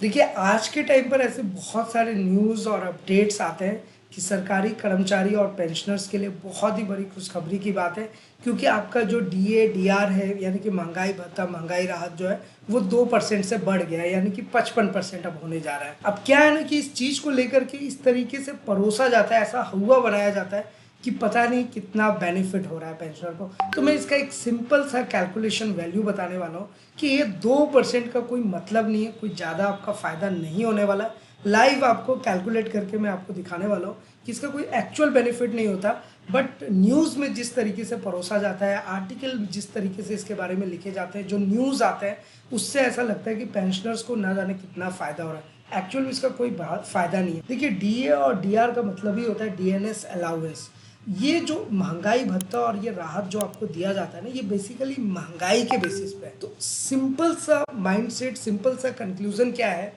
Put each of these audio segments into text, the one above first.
देखिए, आज के टाइम पर ऐसे बहुत सारे न्यूज़ और अपडेट्स आते हैं कि सरकारी कर्मचारी और पेंशनर्स के लिए बहुत ही बड़ी खुशखबरी की बात है, क्योंकि आपका जो डीए, डीआर है यानी कि महँगाई भत्ता, महँगाई राहत जो है वो 2% से बढ़ गया है, यानी कि 55% अब होने जा रहा है। अब क्या है ना कि इस चीज़ को लेकर के इस तरीके से परोसा जाता है, ऐसा हुआ बनाया जाता है कि पता नहीं कितना बेनिफिट हो रहा है पेंशनर को। तो मैं इसका एक सिंपल सा कैलकुलेशन वैल्यू बताने वाला हूँ कि ये 2% का कोई मतलब नहीं है, कोई ज़्यादा आपका फ़ायदा नहीं होने वाला। लाइव आपको कैलकुलेट करके मैं आपको दिखाने वाला हूँ कि इसका कोई एक्चुअल बेनिफिट नहीं होता, बट न्यूज़ में जिस तरीके से परोसा जाता है, आर्टिकल जिस तरीके से इसके बारे में लिखे जाते हैं, जो न्यूज़ आते हैं, उससे ऐसा लगता है कि पेंशनर्स को ना जाने कितना फ़ायदा हो रहा है। एक्चुअल में इसका कोई फ़ायदा नहीं है। देखिए, डीए और डीआर का मतलब ही होता है डीएनएस अलाउंस। ये जो महंगाई भत्ता और ये राहत जो आपको दिया जाता है ना, ये बेसिकली महंगाई के बेसिस पे है। तो सिंपल सा माइंडसेट, सिंपल सा कंक्लूजन क्या है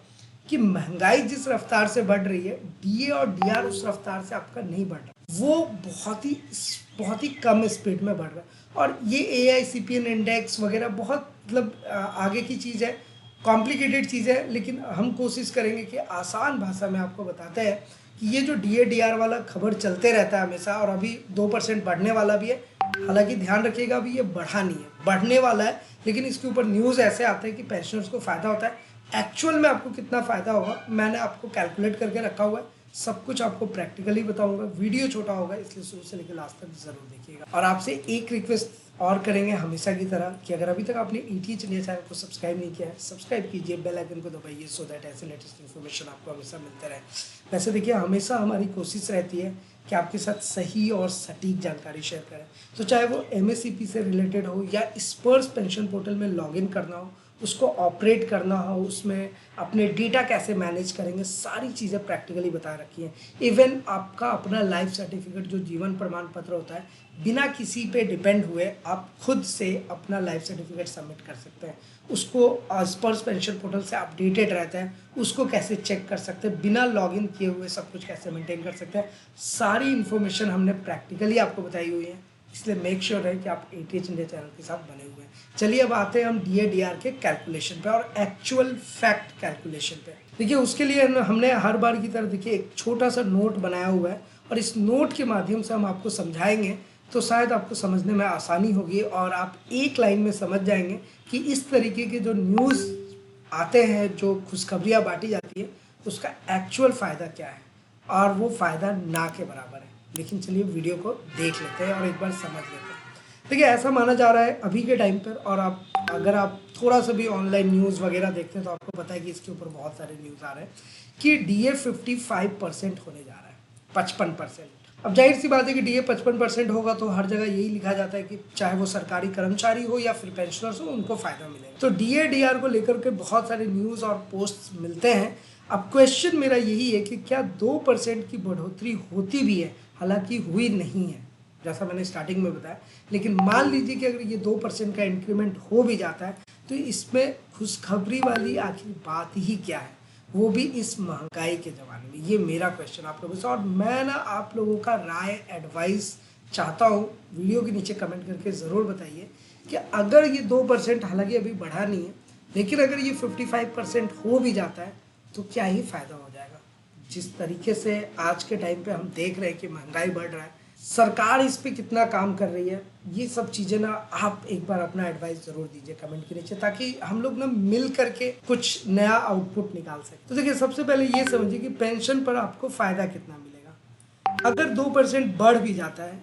कि महंगाई जिस रफ्तार से बढ़ रही है, डीए और डीआर उस रफ्तार से आपका नहीं बढ़ रहा, वो बहुत ही कम स्पीड में बढ़ रहा है। और ये एआईसीपीएन इंडेक्स वगैरह बहुत मतलब आगे की चीज़ है, कॉम्प्लिकेटेड चीज़ है, लेकिन हम कोशिश करेंगे कि आसान भाषा में आपको बताते हैं कि ये जो डीए डीआर वाला खबर चलते रहता है हमेशा, और अभी 2% बढ़ने वाला भी है। हालांकि ध्यान रखिएगा, अभी ये बढ़ा नहीं है, बढ़ने वाला है, लेकिन इसके ऊपर न्यूज़ ऐसे आते हैं कि पेंशनर्स को फ़ायदा होता है। एक्चुअल में आपको कितना फ़ायदा होगा मैंने आपको कैलकुलेट करके रखा हुआ है, सब कुछ आपको प्रैक्टिकली बताऊंगा। वीडियो छोटा होगा, इसलिए शुरू से लेकर लास्ट तक जरूर देखिएगा। और आपसे एक रिक्वेस्ट और करेंगे हमेशा की तरह कि अगर अभी तक आपने ETH इंडिया चैनल को सब्सक्राइब नहीं किया है, सब्सक्राइब कीजिए, बेल आइकन को दबाइए, सो दैट ऐसे लेटेस्ट इन्फॉर्मेशन आपको हमेशा मिलते रहे। वैसे देखिए, हमेशा हमारी कोशिश रहती है कि आपके साथ सही और सटीक जानकारी शेयर करें। तो चाहे वो MSCP से रिलेटेड हो या स्पर्श पेंशन पोर्टल में लॉगिन करना हो, उसको ऑपरेट करना हो, उसमें अपने डेटा कैसे मैनेज करेंगे, सारी चीज़ें प्रैक्टिकली बता रखी हैं। इवन आपका अपना लाइफ सर्टिफिकेट जो जीवन प्रमाण पत्र होता है, बिना किसी पे डिपेंड हुए आप खुद से अपना लाइफ सर्टिफिकेट सबमिट कर सकते हैं। उसको स्पर्श पेंशन पोर्टल से अपडेटेड रहता है, उसको कैसे चेक कर सकते हैं, बिना लॉगिन किए हुए सब कुछ कैसे मेंटेन कर सकते हैं, सारी इन्फॉर्मेशन हमने प्रैक्टिकली आपको बताई हुई है। इसलिए मेक श्योर है कि आप ETH इंडिया चैनल के साथ बने हुए हैं। चलिए अब आते हैं हम डीए डीआर के कैलकुलेशन पे और एक्चुअल फैक्ट कैलकुलेशन पे। देखिए, उसके लिए हमने हर बार की तरह देखिए एक छोटा सा नोट बनाया हुआ है, और इस नोट के माध्यम से हम आपको समझाएंगे, तो शायद आपको समझने में आसानी होगी और आप एक लाइन में समझ जाएंगे कि इस तरीके के जो न्यूज़ आते हैं, जो खुशखबरियाँ बांटी जाती है, उसका एक्चुअल फ़ायदा क्या है, और वो फ़ायदा ना के बराबर है। लेकिन चलिए वीडियो को देख लेते हैं और एक बार समझ लेते हैं। देखिए, ऐसा माना जा रहा है अभी के टाइम पर, और आप अगर आप थोड़ा सा भी ऑनलाइन न्यूज़ वगैरह देखते हैं तो आपको पता है कि इसके ऊपर बहुत सारे न्यूज़ आ रहे हैं कि डीए 55% होने जा रहा है, 55%। अब जाहिर सी बात है कि डीए 55% होगा तो हर जगह यही लिखा जाता है कि चाहे वो सरकारी कर्मचारी हो या फिर पेंशनर्स हो, उनको फ़ायदा मिलेगा। तो डीए डीआर को लेकर के बहुत सारे न्यूज़ और पोस्ट मिलते हैं। अब क्वेश्चन मेरा यही है कि क्या 2% की बढ़ोतरी होती भी है? हालांकि हुई नहीं है, जैसा मैंने स्टार्टिंग में बताया, लेकिन मान लीजिए कि अगर ये 2% का इंक्रीमेंट हो भी जाता है, तो इसमें खुशखबरी वाली आखिर बात ही क्या है, वो भी इस महंगाई के ज़माने में? ये मेरा क्वेश्चन आप लोगों से, और मैं ना आप लोगों का राय, एडवाइस चाहता हूँ। वीडियो के नीचे कमेंट करके ज़रूर बताइए कि अगर ये 2%, हालांकि अभी बढ़ा नहीं है, लेकिन अगर ये 55% हो भी जाता है तो क्या ही फ़ायदा हो जाएगा। जिस तरीके से आज के टाइम पे हम देख रहे हैं कि महंगाई बढ़ रहा है, सरकार इस पे कितना काम कर रही है, ये सब चीज़ें ना आप एक बार अपना एडवाइस ज़रूर दीजिए कमेंट के नीचे, ताकि हम लोग ना मिल करके कुछ नया आउटपुट निकाल सकें। तो देखिए, सबसे पहले ये समझिए कि पेंशन पर आपको फ़ायदा कितना मिलेगा। अगर 2% बढ़ भी जाता है,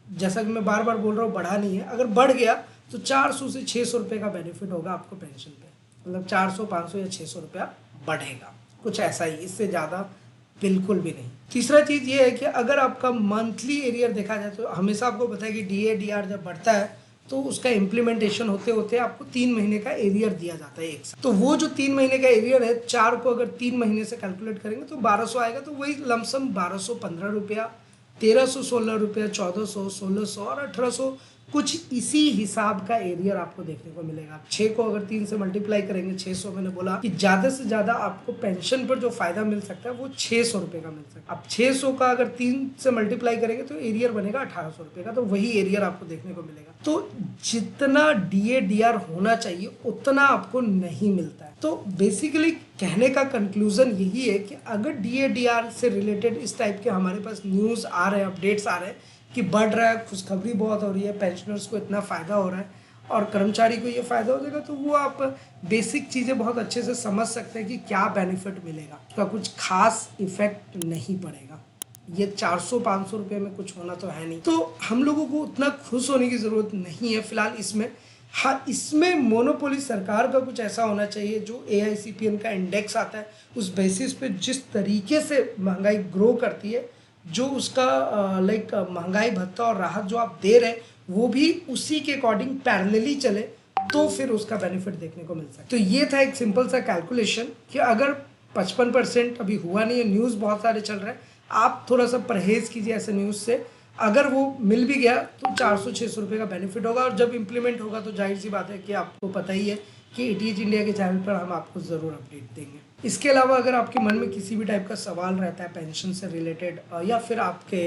जैसा कि मैं बार बार बोल रहा हूँ, बढ़ा नहीं है, अगर बढ़ गया तो 400 से 600 रुपये का बेनिफिट होगा आपको पेंशन पे। मतलब 400, 500 या 600 रुपया बढ़ेगा, कुछ ऐसा ही, इससे ज़्यादा बिल्कुल भी नहीं। तीसरा चीज़ ये है कि अगर आपका मंथली एरियर देखा जाए तो हमेशा आपको पता है कि डीए डीआर जब बढ़ता है तो उसका इम्प्लीमेंटेशन होते होते आपको 3 महीने का एरियर दिया जाता है एक साथ। तो वो जो 3 महीने का एरियर है, 4 को अगर 3 महीने से कैलकुलेट करेंगे तो 1200 आएगा। तो वही लमसम 1215 रुपया, 1316 रुपया, 1400, 1600 और 1800 कुछ इसी हिसाब का एरियर आपको देखने को मिलेगा। 6 को अगर 3 से मल्टीप्लाई करेंगे 600, मैंने बोला कि ज़्यादा से ज़्यादा आपको पेंशन पर जो फायदा मिल सकता है वो 600 रुपये का मिल सकता है। अब 600 का अगर 3 से मल्टीप्लाई करेंगे तो एरियर बनेगा 1800 रुपये का, तो वही एरियर आपको देखने को मिलेगा। तो जितना DA/DR होना चाहिए उतना आपको नहीं मिलता है। तो बेसिकली कहने का कंक्लूजन यही है कि अगर DA/DR से रिलेटेड इस टाइप के हमारे पास न्यूज़ आ रहे हैं, अपडेट्स आ रहे हैं कि बढ़ रहा है, खुशखबरी बहुत हो रही है, पेंशनर्स को इतना फ़ायदा हो रहा है और कर्मचारी को ये फ़ायदा हो जाएगा, तो वो आप बेसिक चीज़ें बहुत अच्छे से समझ सकते हैं कि क्या बेनिफिट मिलेगा। उसका कुछ खास इफेक्ट नहीं पड़ेगा। ये 400-500 रुपये में कुछ होना तो है नहीं, तो हम लोगों को उतना खुश होने की ज़रूरत नहीं है फिलहाल इसमें। हाँ, इसमें मोनोपोली सरकार का कुछ ऐसा होना चाहिए जो AICPN का इंडेक्स आता है, उस बेसिस पे जिस तरीके से महंगाई ग्रो करती है, जो उसका लाइक महंगाई भत्ता और राहत जो आप दे रहे हैं वो भी उसी के अकॉर्डिंग पैरेलली चले, तो फिर उसका बेनिफिट देखने को मिल सकता है। तो ये था एक सिंपल सा कैलकुलेशन कि अगर 55% अभी हुआ नहीं है, न्यूज़ बहुत सारे चल रहे हैं, आप थोड़ा सा परहेज कीजिए ऐसे न्यूज़ से। अगर वो मिल भी गया तो 400-600 रुपये का बेनिफिट होगा, और जब इम्प्लीमेंट होगा तो जाहिर सी बात है कि आपको पता ही है कि ATH इंडिया के चैनल पर हम आपको ज़रूर अपडेट देंगे। इसके अलावा अगर आपके मन में किसी भी टाइप का सवाल रहता है पेंशन से रिलेटेड या फिर आपके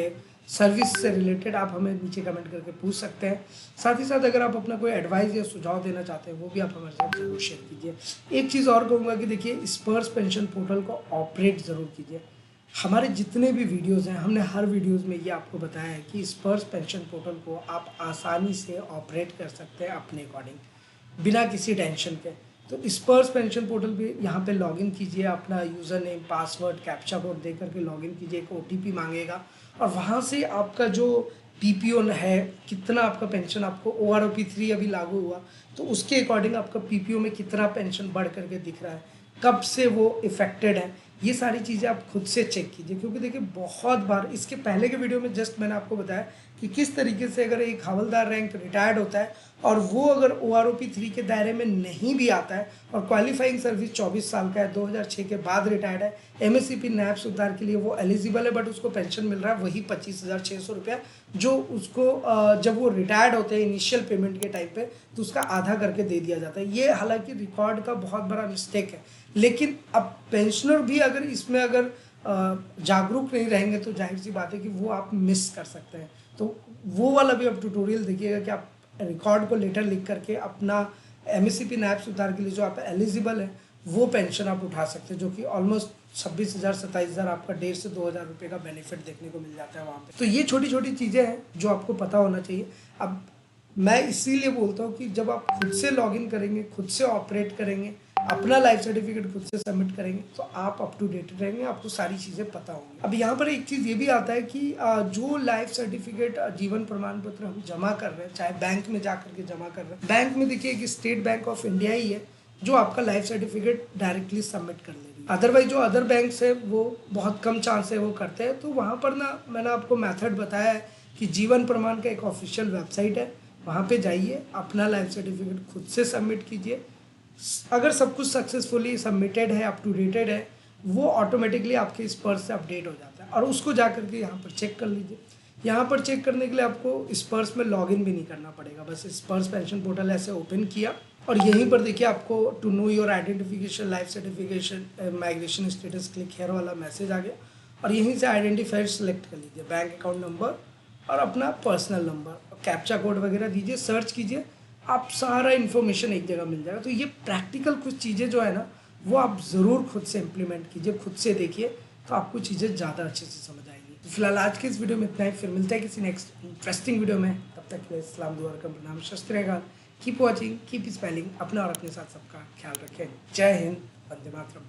सर्विस से रिलेटेड, आप हमें नीचे कमेंट करके पूछ सकते हैं। साथ ही साथ अगर आप अपना कोई एडवाइस या सुझाव देना चाहते हैं वो भी आप हमारे साथ जरूर शेयर कीजिए। एक चीज़ और कहूँगा कि देखिए, स्पर्श पेंशन पोर्टल को ऑपरेट ज़रूर कीजिए। हमारे जितने भी वीडियोज़ हैं, हमने हर वीडियोज़ में ये आपको बताया है कि स्पर्श पेंशन पोर्टल को आप आसानी से ऑपरेट कर सकते हैं अपने अकॉर्डिंग, बिना किसी टेंशन के। तो स्पर्श पेंशन पोर्टल पे यहाँ पे लॉगिन कीजिए, अपना user name, password, captcha code दे करके लॉगिन कीजिए, एक OTP मांगेगा और वहाँ से आपका जो PPO है, कितना आपका पेंशन, आपको OROP3 अभी लागू हुआ तो उसके अकॉर्डिंग आपका PPO में कितना पेंशन बढ़ करके दिख रहा है, कब से वो इफेक्टेड है, ये सारी चीज़ें आप खुद से चेक कीजिए। क्योंकि देखिए, बहुत बार इसके पहले के वीडियो में जस्ट मैंने आपको बताया कि किस तरीके से अगर एक हवलदार रैंक रिटायर्ड होता है और वो अगर OROP3 के दायरे में नहीं भी आता है और क्वालिफाइंग सर्विस 24 साल का है, 2006 के बाद रिटायर्ड है, MSCP नैब सुधार के लिए वो एलिजिबल है, बट उसको पेंशन मिल रहा है वही 25,600 रुपया, जो उसको जब वो रिटायर्ड होते हैं इनिशियल पेमेंट के टाइम पे तो उसका आधा करके दे दिया जाता है। ये हालांकि रिकॉर्ड का बहुत बड़ा मिस्टेक है, लेकिन अब पेंशनर भी अगर इसमें अगर जागरूक नहीं रहेंगे तो जाहिर सी बात है कि वो आप मिस कर सकते हैं। तो वो वाला भी आप ट्यूटोरियल देखिएगा कि आप रिकॉर्ड को लेटर लिख करके अपना MSCP नैब सुधार के लिए जो आप एलिजिबल है वो पेंशन आप उठा सकते हैं, जो कि ऑलमोस्ट 26,000-27,000 आपका 1,500 से 2,000 रुपये का बेनिफिट देखने को मिल जाता है वहाँ पे। तो ये छोटी छोटी चीज़ें हैं जो आपको पता होना चाहिए। अब मैं इसीलिए बोलता हूँ कि जब आप खुद से लॉगिन करेंगे, खुद से ऑपरेट करेंगे, अपना लाइफ सर्टिफिकेट खुद से सबमिट करेंगे तो आप अप टू डेट रहेंगे, आपको सारी चीज़ें पता होंगी। अब यहाँ पर एक चीज़ ये भी आता है कि जो लाइफ सर्टिफिकेट, जीवन प्रमाण पत्र हम जमा कर रहे हैं, चाहे बैंक में जा करके जमा कर रहे हैं, बैंक में देखिए कि स्टेट बैंक ऑफ इंडिया ही है जो आपका लाइफ सर्टिफिकेट डायरेक्टली सबमिट कर लेगी। अदरवाइज जो अदर बैंक्स है वो बहुत कम चांस है वो करते हैं। तो वहाँ पर ना मैंने आपको मेथड बताया है कि जीवन प्रमाण का एक ऑफिशियल वेबसाइट है, वहाँ पे जाइए, अपना लाइफ सर्टिफिकेट खुद से सबमिट कीजिए। अगर सब कुछ सक्सेसफुली सबमिटेड है, अप टू डेटेड है, वो ऑटोमेटिकली आपके स्पर्श से अपडेट हो जाता है और उसको जा करके यहाँ पर चेक कर लीजिए। यहाँ पर चेक करने के लिए आपको स्पर्श में लॉगिन भी नहीं करना पड़ेगा, बस स्पर्श पेंशन पोर्टल ऐसे ओपन किया और यहीं पर देखिए आपको to know your identification, life certification, migration status, click here वाला मैसेज आ गया और यहीं से आइडेंटिफायर सेलेक्ट कर लीजिए, बैंक अकाउंट नंबर और अपना पर्सनल नंबर, कैप्चा कोड वगैरह दीजिए, सर्च कीजिए, आप सारा इन्फॉर्मेशन एक जगह मिल जाएगा। तो ये प्रैक्टिकल कुछ चीज़ें जो है ना वो आप ज़रूर खुद से इम्प्लीमेंट कीजिए, खुद से देखिए, तो आपको चीज़ें ज़्यादा अच्छे से समझ आएंगी। तो फिलहाल आज के इस वीडियो में इतना ही, फिर मिलता है किसी नेक्स्ट इंटरेस्टिंग वीडियो में। तब तक के लिए इस्लाम दुआ का प्रणाम, शस्त्र रहेगा, कीप वॉचिंग, कीप स्पेलिंग, अपना और अपने साथ सबका ख्याल रखें। जय हिंद, वंदे मातरम।